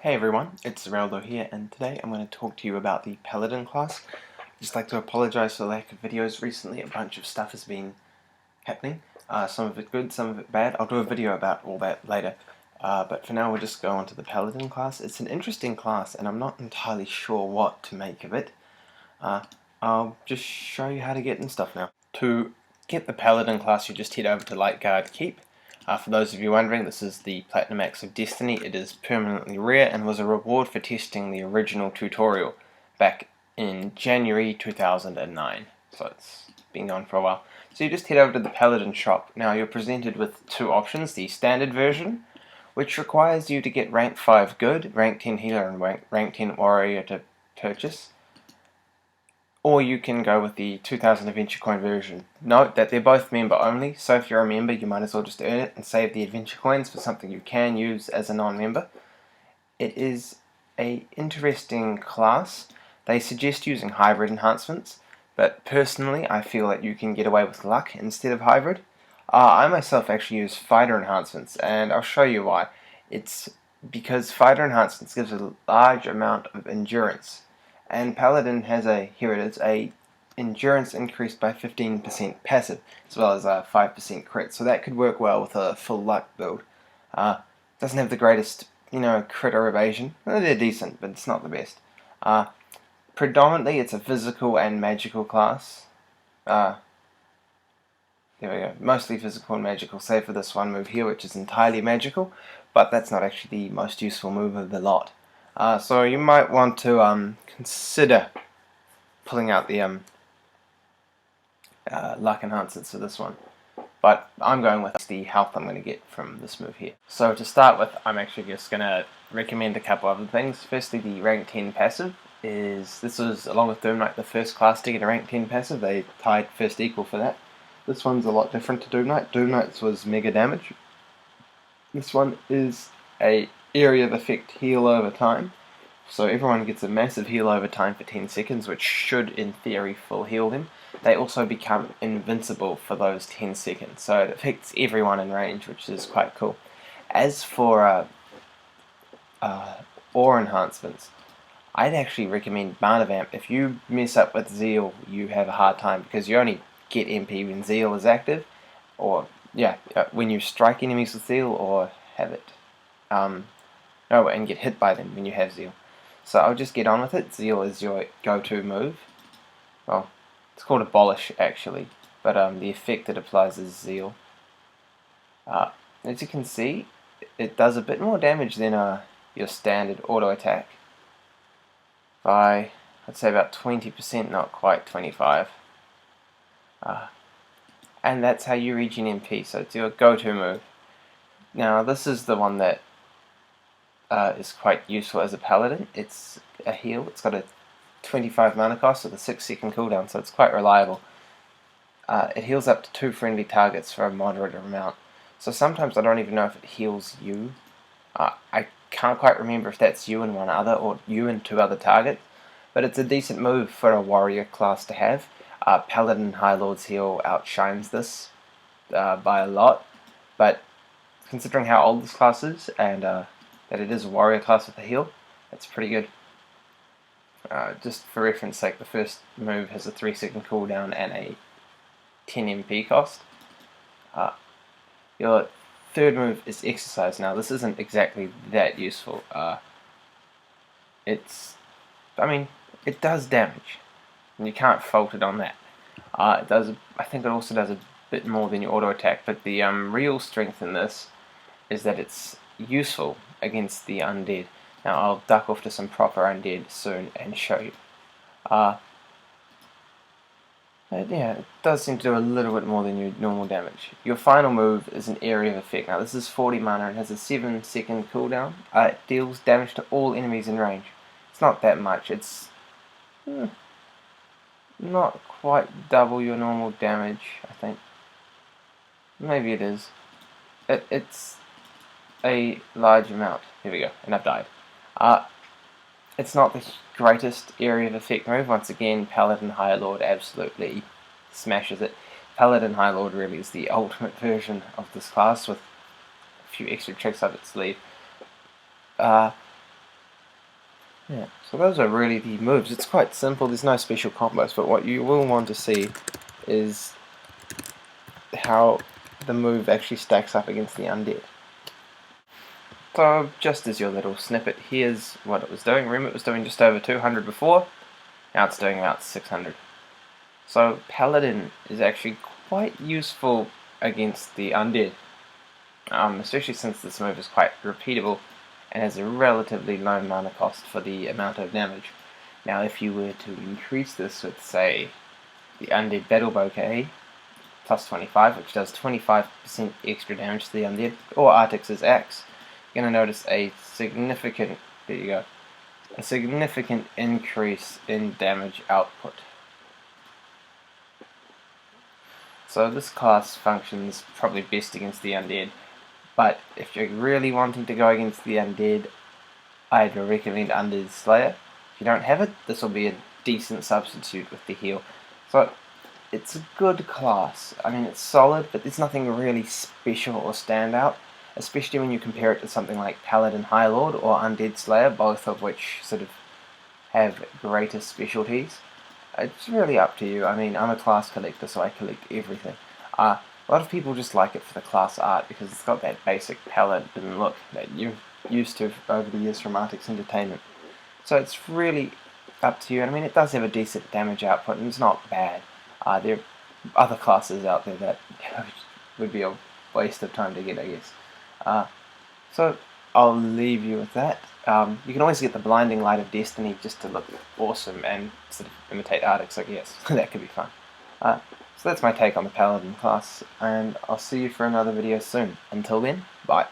Hey everyone, it's Zeraldo here, and today I'm going to talk to you about the Paladin class. I'd just like to apologize for the lack of videos recently. A bunch of stuff has been happening, some of it good, some of it bad. I'll do a video about all that later, but for now we'll just go on to the Paladin class. It's an interesting class, and I'm not entirely sure what to make of it. I'll just show you how to get and stuff now. To get the Paladin class, you just head over to Lightguard Keep. For those of you wondering, this is the Platinum Axe of Destiny. It is permanently rare and was a reward for testing the original tutorial back in January 2009. So it's been on for a while. So you just head over to the Paladin shop. Now you're presented with two options: the standard version, which requires you to get rank 5 good, rank 10 healer, and rank 10 warrior to purchase. Or you can go with the 2000 adventure coin version. Note that they're both member only, so if you're a member you might as well just earn it and save the adventure coins for something you can use as a non-member. It is an interesting class. They suggest using hybrid enhancements, but personally I feel that you can get away with luck instead of hybrid. I myself actually use fighter enhancements, and I'll show you why. It's because fighter enhancements gives a large amount of endurance. And Paladin has a endurance increased by 15% passive, as well as a 5% crit, so that could work well with a full luck build. Doesn't have the greatest, crit or evasion. Well, they're decent, but it's not the best. Predominantly, it's a physical and magical class. There we go. Mostly physical and magical, save for this one move here, which is entirely magical, but that's not actually the most useful move of the lot. So you might want to consider pulling out the luck enhancements for this one. But I'm going with the health I'm going to get from this move here. So to start with, I'm actually just going to recommend a couple other things. Firstly, the rank 10 passive this was, along with Doom Knight, the first class to get a rank 10 passive. They tied first equal for that. This one's a lot different to Doom Knight. Doom Knight's was mega damage. This one is a area of effect heal over time. So everyone gets a massive heal over time for 10 seconds, which should, in theory, full heal them. They also become invincible for those 10 seconds, so it affects everyone in range, which is quite cool. As for ore enhancements, I'd actually recommend Barnavamp. If you mess up with Zeal, you have a hard time, because you only get MP when Zeal is active, or, when you strike enemies with Zeal, or have it, and get hit by them when you have Zeal. So I'll just get on with it. Zeal is your go-to move. Well, it's called Abolish actually, but the effect it applies is Zeal. As you can see, it does a bit more damage than your standard auto attack. By, I'd say about 20%, not quite 25. And that's how you regen MP, so it's your go-to move. Now this is the one that is quite useful as a paladin. It's a heal. It's got a 25 mana cost with a 6-second cooldown, so it's quite reliable. It heals up to 2 friendly targets for a moderate amount. So sometimes I don't even know if it heals you. I can't quite remember if that's you and one other, or you and 2 other targets. But it's a decent move for a warrior class to have. Paladin High Lord's heal outshines this by a lot. But considering how old this class is, and that it is a warrior class with a heal, that's pretty good. Just for reference sake, the first move has a 3-second cooldown and a 10 MP cost. Your third move is Exercise. Now this isn't exactly that useful. It does damage, and you can't fault it on that. I think it also does a bit more than your auto attack, but the real strength in this is that it's useful against the undead. Now I'll duck off to some proper undead soon and show you. It does seem to do a little bit more than your normal damage. Your final move is an area of effect. Now this is 40 mana and has a 7-second cooldown. It deals damage to all enemies in range. It's not that much. It's not quite double your normal damage, I think. Maybe it is. It's a large amount. Here we go, and I've died. It's not the greatest area of effect move. Once again, Paladin High Lord absolutely smashes it. Paladin High Lord really is the ultimate version of this class, with a few extra tricks up its sleeve. Yeah, so those are really the moves. It's quite simple, there's no special combos, but what you will want to see is how the move actually stacks up against the undead. So just as your little snippet, here's what it was doing. Remember, it was doing just over 200 before, now it's doing about 600. So Paladin is actually quite useful against the undead, especially since this move is quite repeatable and has a relatively low mana cost for the amount of damage. Now if you were to increase this with, say, the undead battle bouquet, plus 25, which does 25% extra damage to the undead, or Artix's axe, you're going to notice a significant, there you go, a significant increase in damage output. So this class functions probably best against the undead, but if you're really wanting to go against the undead, I'd recommend Undead Slayer. If you don't have it, this will be a decent substitute with the heal. So it's a good class. I mean, it's solid, but there's nothing really special or standout, especially when you compare it to something like Paladin High Lord or Undead Slayer, both of which sort of have greater specialties. It's really up to you. I mean, I'm a class collector, so I collect everything. A lot of people just like it for the class art because it's got that basic Paladin look that you're used to over the years from Artix Entertainment. So it's really up to you. And I mean, it does have a decent damage output, and it's not bad. There are other classes out there that would be a waste of time to get, I guess. So I'll leave you with that. You can always get the Blinding Light of Destiny just to look awesome and sort of imitate Artix, I guess. That could be fun. So that's my take on the Paladin class, and I'll see you for another video soon. Until then, bye.